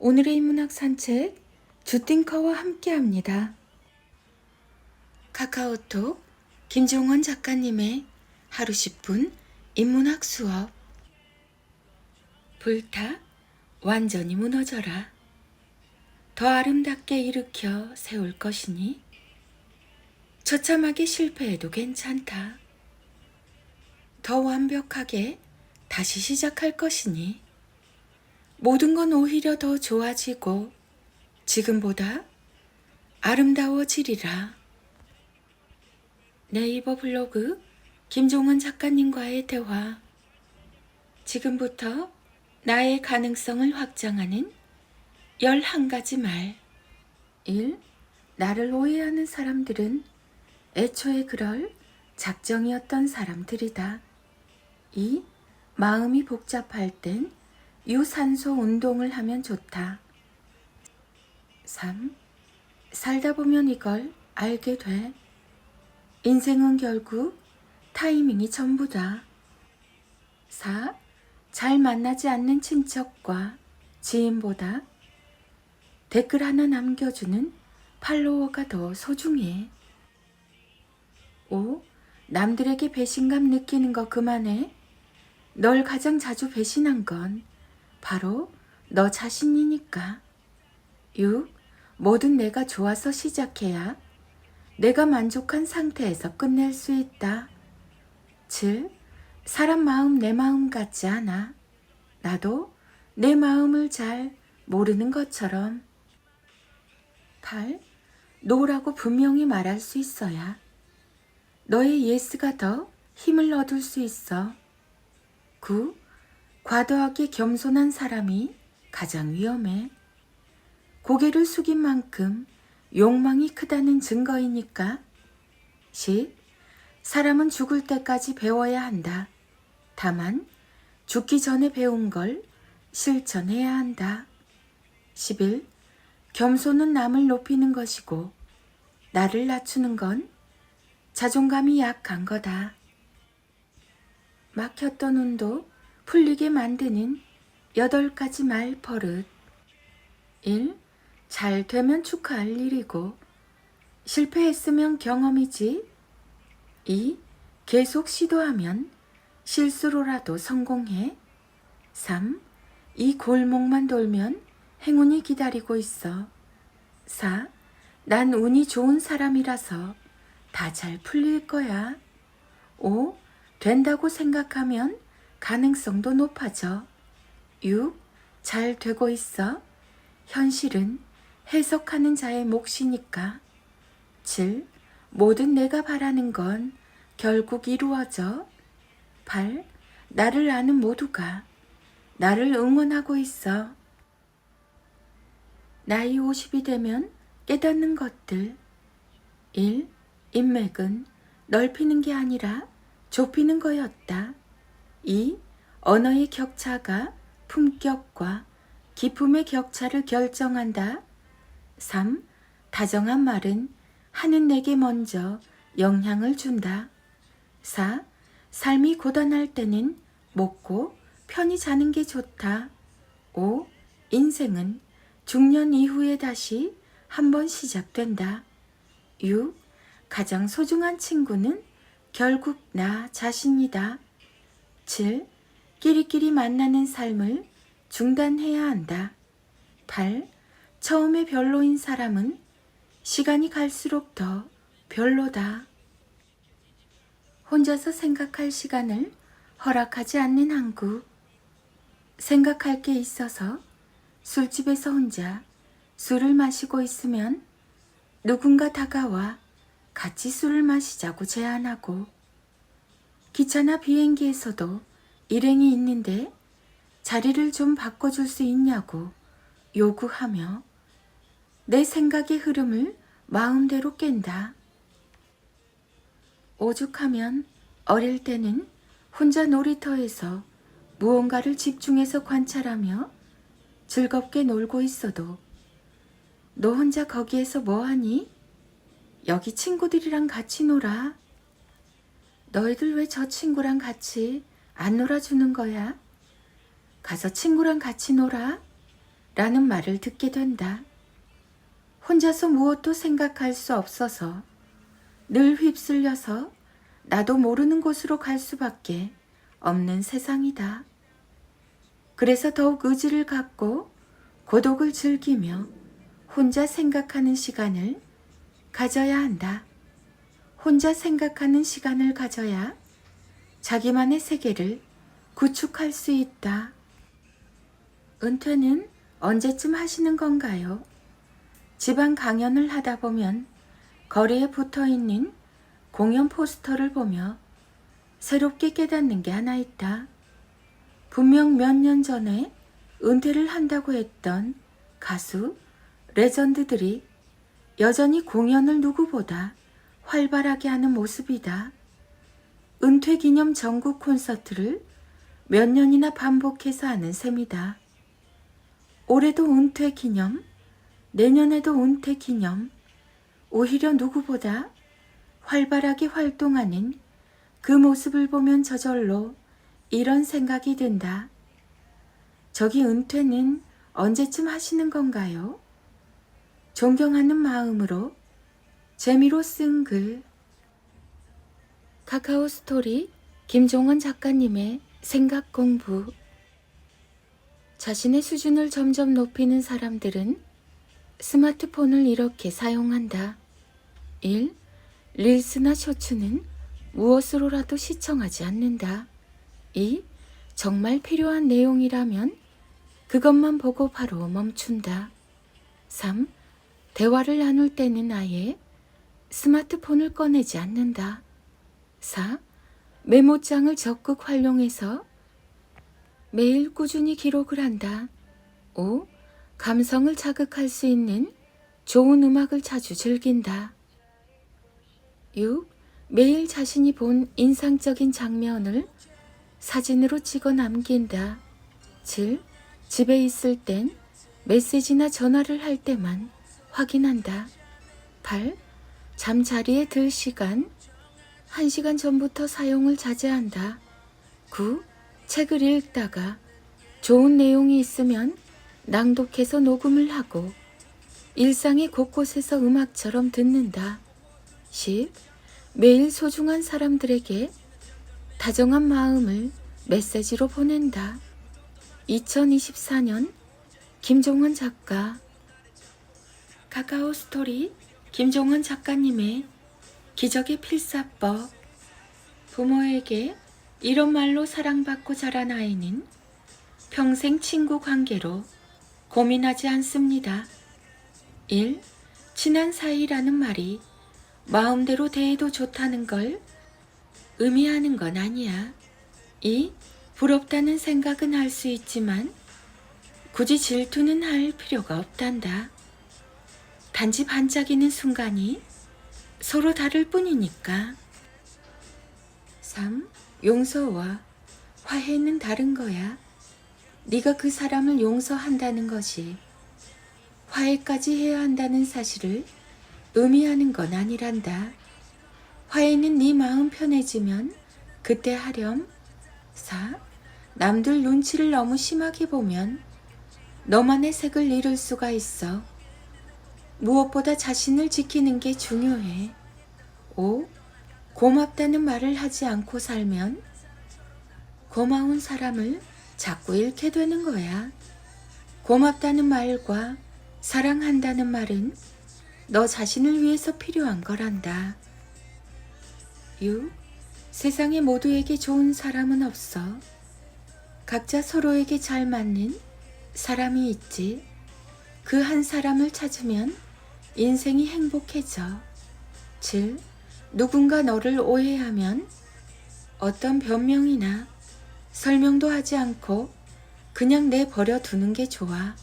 오늘의 인문학 산책 주띵커와 함께합니다. 카카오톡 김종원 작가님의 하루 10분 인문학 수업. 불타 완전히 무너져라. 더 아름답게 일으켜 세울 것이니 처참하게 실패해도 괜찮다. 더 완벽하게 다시 시작할 것이니 모든 건 오히려 더 좋아지고 지금보다 아름다워지리라. 네이버 블로그 김종원 작가님과의 대화. 지금부터 나의 가능성을 확장하는 11가지 말. 1. 나를 오해하는 사람들은 애초에 그럴 작정이었던 사람들이다. 2. 마음이 복잡할 땐 유산소 운동을 하면 좋다. 3. 살다 보면 이걸 알게 돼. 인생은 결국 타이밍이 전부다. 4. 잘 만나지 않는 친척과 지인보다 댓글 하나 남겨주는 팔로워가 더 소중해. 5. 남들에게 배신감 느끼는 거 그만해. 널 가장 자주 배신한 건 바로 너 자신이니까. 6. 뭐든 내가 좋아서 시작해야 내가 만족한 상태에서 끝낼 수 있다. 7. 사람 마음 내 마음 같지 않아. 나도 내 마음을 잘 모르는 것처럼. 8. 노라고 분명히 말할 수 있어야 너의 예스가 더 힘을 얻을 수 있어. 9. 과도하게 겸손한 사람이 가장 위험해. 고개를 숙인 만큼 욕망이 크다는 증거이니까. 10. 사람은 죽을 때까지 배워야 한다. 다만 죽기 전에 배운 걸 실천해야 한다. 11. 겸손은 남을 높이는 것이고 나를 낮추는 건 자존감이 약한 거다. 막혔던 운도 풀리게 만드는 8가지 말 버릇. 1. 잘 되면 축하할 일이고 실패했으면 경험이지. 2. 계속 시도하면 실수로라도 성공해. 3. 이 골목만 돌면 행운이 기다리고 있어. 4. 난 운이 좋은 사람이라서 다 잘 풀릴 거야. 5. 된다고 생각하면 가능성도 높아져. 6. 잘 되고 있어. 현실은 해석하는 자의 몫이니까. 7. 모든 내가 바라는 건 결국 이루어져. 8. 나를 아는 모두가 나를 응원하고 있어. 나이 50이 되면 깨닫는 것들. 1. 인맥은 넓히는 게 아니라 좁히는 거였다. 2. 언어의 격차가 품격과 기품의 격차를 결정한다. 3. 다정한 말은 하는 내게 먼저 영향을 준다. 4. 삶이 고단할 때는 먹고 편히 자는 게 좋다. 5. 인생은 중년 이후에 다시 한번 시작된다. 6. 가장 소중한 친구는 결국 나 자신이다. 7. 끼리끼리 만나는 삶을 중단해야 한다. 8. 처음에 별로인 사람은 시간이 갈수록 더 별로다. 혼자서 생각할 시간을 허락하지 않는 한국. 생각할 게 있어서 술집에서 혼자 술을 마시고 있으면 누군가 다가와 같이 술을 마시자고 제안하고, 기차나 비행기에서도 일행이 있는데 자리를 좀 바꿔줄 수 있냐고 요구하며 내 생각의 흐름을 마음대로 깬다. 오죽하면 어릴 때는 혼자 놀이터에서 무언가를 집중해서 관찰하며 즐겁게 놀고 있어도 너 혼자 거기에서 뭐하니? 여기 친구들이랑 같이 놀아. 너희들 왜 저 친구랑 같이 안 놀아주는 거야? 가서 친구랑 같이 놀아. 라는 말을 듣게 된다. 혼자서 무엇도 생각할 수 없어서 늘 휩쓸려서 나도 모르는 곳으로 갈 수밖에 없는 세상이다. 그래서 더욱 의지를 갖고 고독을 즐기며 혼자 생각하는 시간을 가져야 한다. 혼자 생각하는 시간을 가져야 자기만의 세계를 구축할 수 있다. 은퇴는 언제쯤 하시는 건가요? 지방 강연을 하다 보면 거리에 붙어있는 공연 포스터를 보며 새롭게 깨닫는 게 하나 있다. 분명 몇 년 전에 은퇴를 한다고 했던 가수, 레전드들이 여전히 공연을 누구보다 활발하게 하는 모습이다. 은퇴 기념 전국 콘서트를 몇 년이나 반복해서 하는 셈이다. 올해도 은퇴 기념, 내년에도 은퇴 기념, 오히려 누구보다 활발하게 활동하는 그 모습을 보면 저절로 이런 생각이 든다. 저기 은퇴는 언제쯤 하시는 건가요? 존경하는 마음으로 재미로 쓴 글. 카카오 스토리 김종원 작가님의 생각 공부. 자신의 수준을 점점 높이는 사람들은 스마트폰을 이렇게 사용한다. 1. 릴스나 쇼츠는 무엇으로라도 시청하지 않는다. 2. 정말 필요한 내용이라면 그것만 보고 바로 멈춘다. 3. 대화를 나눌 때는 아예 스마트폰을 꺼내지 않는다. 4. 메모장을 적극 활용해서 매일 꾸준히 기록을 한다. 5. 감성을 자극할 수 있는 좋은 음악을 자주 즐긴다. 6. 매일 자신이 본 인상적인 장면을 사진으로 찍어 남긴다. 7. 집에 있을 땐 메시지나 전화를 할 때만 확인한다. 8. 잠자리에 들 시간 1시간 전부터 사용을 자제한다. 9. 책을 읽다가 좋은 내용이 있으면 낭독해서 녹음을 하고 일상의 곳곳에서 음악처럼 듣는다. 10. 매일 소중한 사람들에게 다정한 마음을 메시지로 보낸다. 2024년 김종원 작가. 카카오 스토리 김종원 작가님의 기적의 필사법. 부모에게 이런 말로 사랑받고 자란 아이는 평생 친구 관계로 고민하지 않습니다. 1. 친한 사이라는 말이 마음대로 대해도 좋다는 걸 의미하는 건 아니야. 2. 부럽다는 생각은 할 수 있지만 굳이 질투는 할 필요가 없단다. 단지 반짝이는 순간이 서로 다를 뿐이니까. 3. 용서와 화해는 다른 거야. 네가 그 사람을 용서한다는 것이 화해까지 해야 한다는 사실을 의미하는 건 아니란다. 화해는 네 마음 편해지면 그때 하렴. 4. 남들 눈치를 너무 심하게 보면 너만의 색을 잃을 수가 있어. 무엇보다 자신을 지키는 게 중요해. 5. 고맙다는 말을 하지 않고 살면 고마운 사람을 자꾸 잃게 되는 거야. 고맙다는 말과 사랑한다는 말은 너 자신을 위해서 필요한 거란다. 6. 세상에 모두에게 좋은 사람은 없어. 각자 서로에게 잘 맞는 사람이 있지. 그 한 사람을 찾으면 인생이 행복해져. 7. 누군가 너를 오해하면 어떤 변명이나 설명도 하지 않고 그냥 내버려 두는 게 좋아.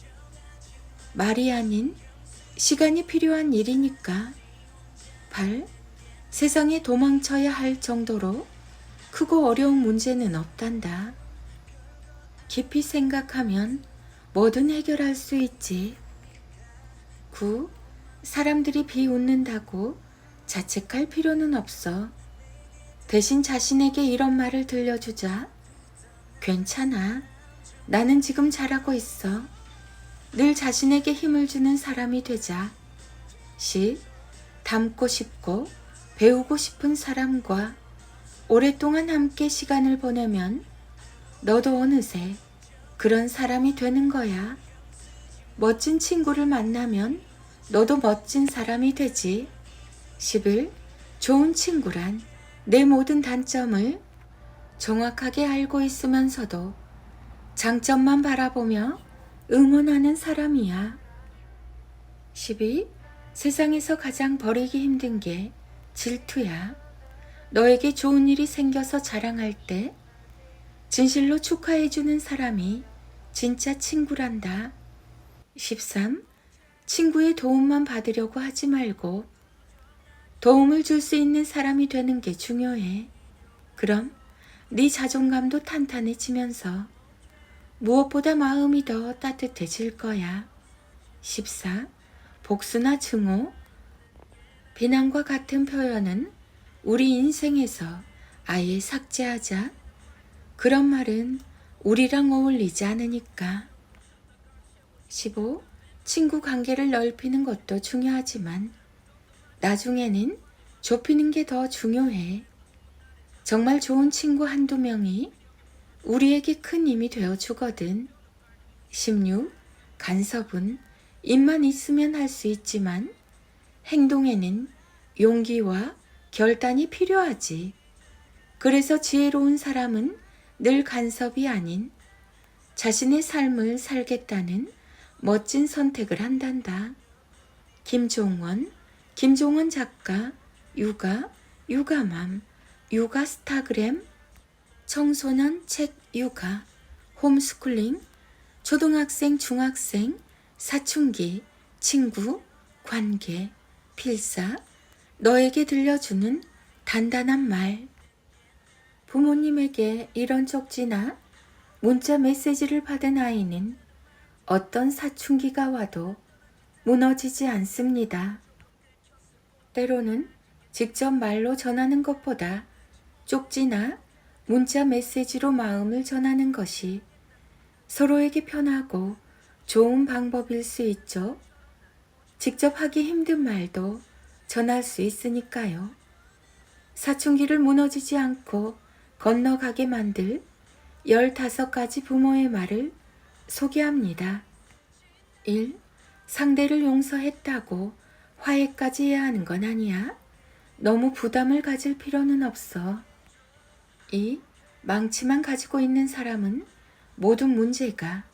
말이 아닌 시간이 필요한 일이니까. 8. 세상에 도망쳐야 할 정도로 크고 어려운 문제는 없단다. 깊이 생각하면 뭐든 해결할 수 있지. 9. 사람들이 비웃는다고 자책할 필요는 없어. 대신 자신에게 이런 말을 들려주자. 괜찮아. 나는 지금 잘하고 있어. 늘 자신에게 힘을 주는 사람이 되자. 10. 닮고 싶고 배우고 싶은 사람과 오랫동안 함께 시간을 보내면 너도 어느새 그런 사람이 되는 거야. 멋진 친구를 만나면 너도 멋진 사람이 되지. 11. 좋은 친구란 내 모든 단점을 정확하게 알고 있으면서도 장점만 바라보며 응원하는 사람이야. 12. 세상에서 가장 버리기 힘든 게 질투야. 너에게 좋은 일이 생겨서 자랑할 때 진실로 축하해주는 사람이 진짜 친구란다. 13. 친구의 도움만 받으려고 하지 말고 도움을 줄 수 있는 사람이 되는 게 중요해. 그럼 네 자존감도 탄탄해지면서 무엇보다 마음이 더 따뜻해질 거야. 14. 복수나 증오, 비난과 같은 표현은 우리 인생에서 아예 삭제하자. 그런 말은 우리랑 어울리지 않으니까. 15. 친구 관계를 넓히는 것도 중요하지만 나중에는 좁히는 게 더 중요해. 정말 좋은 친구 한두 명이 우리에게 큰 힘이 되어주거든. 16. 간섭은 입만 있으면 할 수 있지만 행동에는 용기와 결단이 필요하지. 그래서 지혜로운 사람은 늘 간섭이 아닌 자신의 삶을 살겠다는 멋진 선택을 한단다. 김종원 작가, 육아맘, 육아스타그램, 청소년 책 육아, 홈스쿨링, 초등학생, 중학생, 사춘기, 친구, 관계, 필사, 너에게 들려주는 단단한 말. 부모님에게 이런 쪽지나 문자 메시지를 받은 아이는 어떤 사춘기가 와도 무너지지 않습니다. 때로는 직접 말로 전하는 것보다 쪽지나 문자 메시지로 마음을 전하는 것이 서로에게 편하고 좋은 방법일 수 있죠. 직접 하기 힘든 말도 전할 수 있으니까요. 사춘기를 무너지지 않고 건너가게 만들 15가지 부모의 말을 소개합니다. 1. 상대를 용서했다고 화해까지 해야 하는 건 아니야. 너무 부담을 가질 필요는 없어. 2. 망치만 가지고 있는 사람은 모든 문제가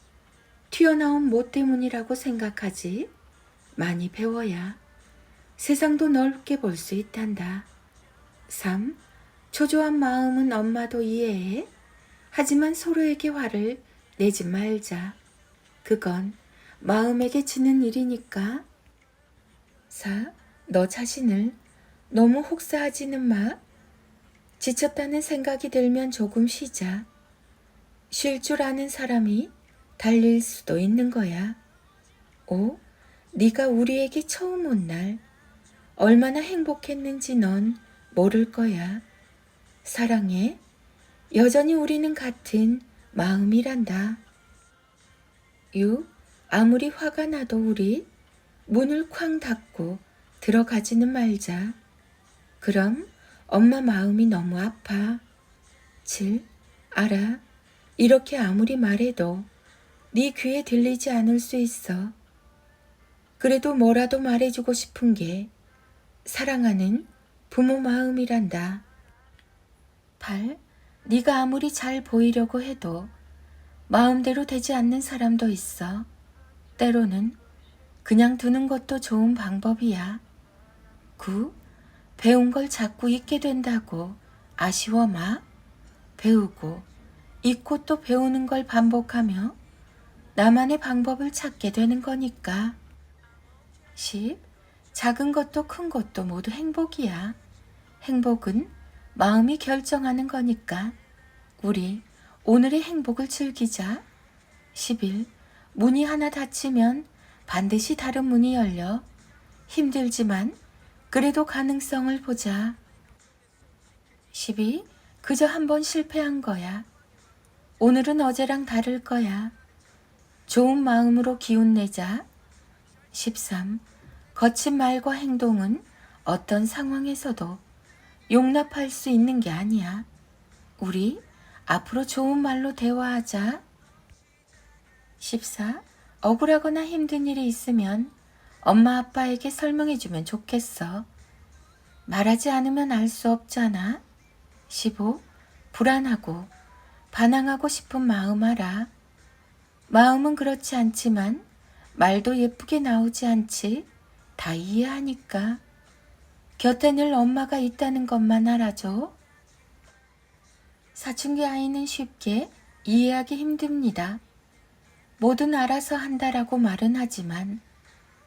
튀어나온 못 때문이라고 생각하지. 많이 배워야 세상도 넓게 볼 수 있단다. 3. 초조한 마음은 엄마도 이해해. 하지만 서로에게 화를 내지 말자. 그건 마음에게 지는 일이니까. 4. 너 자신을 너무 혹사하지는 마. 지쳤다는 생각이 들면 조금 쉬자. 쉴 줄 아는 사람이 달릴 수도 있는 거야. 5. 네가 우리에게 처음 온 날 얼마나 행복했는지 넌 모를 거야. 사랑해. 여전히 우리는 같은 마음이란다. 6. 아무리 화가 나도 우리 문을 쾅 닫고 들어가지는 말자. 그럼 엄마 마음이 너무 아파. 7. 알아. 이렇게 아무리 말해도 네 귀에 들리지 않을 수 있어. 그래도 뭐라도 말해주고 싶은 게 사랑하는 부모 마음이란다. 8. 네가 아무리 잘 보이려고 해도 마음대로 되지 않는 사람도 있어. 때로는 그냥 두는 것도 좋은 방법이야. 9. 배운 걸 자꾸 잊게 된다고 아쉬워 마. 배우고 잊고 또 배우는 걸 반복하며 나만의 방법을 찾게 되는 거니까. 10. 작은 것도 큰 것도 모두 행복이야. 행복은 마음이 결정하는 거니까 우리 오늘의 행복을 즐기자. 11. 문이 하나 닫히면 반드시 다른 문이 열려. 힘들지만 그래도 가능성을 보자. 12. 그저 한번 실패한 거야. 오늘은 어제랑 다를 거야. 좋은 마음으로 기운내자. 13. 거친 말과 행동은 어떤 상황에서도 용납할 수 있는 게 아니야. 우리 앞으로 좋은 말로 대화하자. 14. 억울하거나 힘든 일이 있으면 엄마 아빠에게 설명해주면 좋겠어. 말하지 않으면 알 수 없잖아. 15. 불안하고 반항하고 싶은 마음 알아. 마음은 그렇지 않지만 말도 예쁘게 나오지 않지. 다 이해하니까. 곁에 늘 엄마가 있다는 것만 알아줘. 사춘기 아이는 쉽게 이해하기 힘듭니다. 뭐든 알아서 한다라고 말은 하지만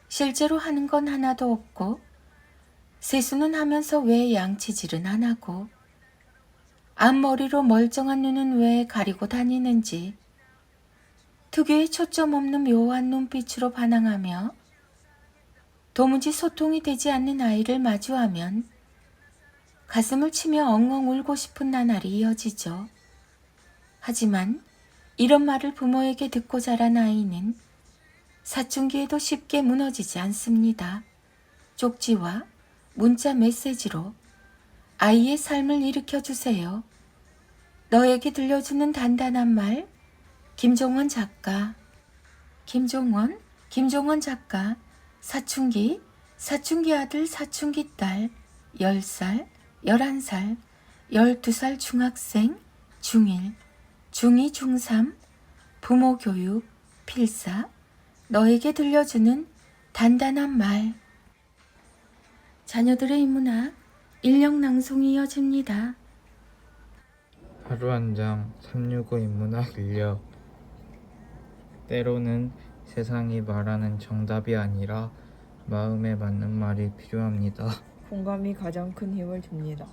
실제로 하는 건 하나도 없고 세수는 하면서 왜 양치질은 안 하고 앞머리로 멀쩡한 눈은 왜 가리고 다니는지 특유의 초점 없는 묘한 눈빛으로 반항하며 도무지 소통이 되지 않는 아이를 마주하면 가슴을 치며 엉엉 울고 싶은 나날이 이어지죠. 하지만 이런 말을 부모에게 듣고 자란 아이는 사춘기에도 쉽게 무너지지 않습니다. 쪽지와 문자 메시지로 아이의 삶을 일으켜주세요. 너에게 들려주는 단단한 말, 김종원 작가. 김종원 작가. 사춘기 아들, 사춘기 딸, 10살, 11살, 12살 중학생, 중1, 중2, 중3, 부모 교육, 필사, 너에게 들려주는 단단한 말. 자녀들의 인문학, 인력 낭송이 이어집니다. 하루 한 장 365 인문학 인력. 때로는 세상이 말하는 정답이 아니라 마음에 맞는 말이 필요합니다. 공감이 가장 큰 힘을 줍니다.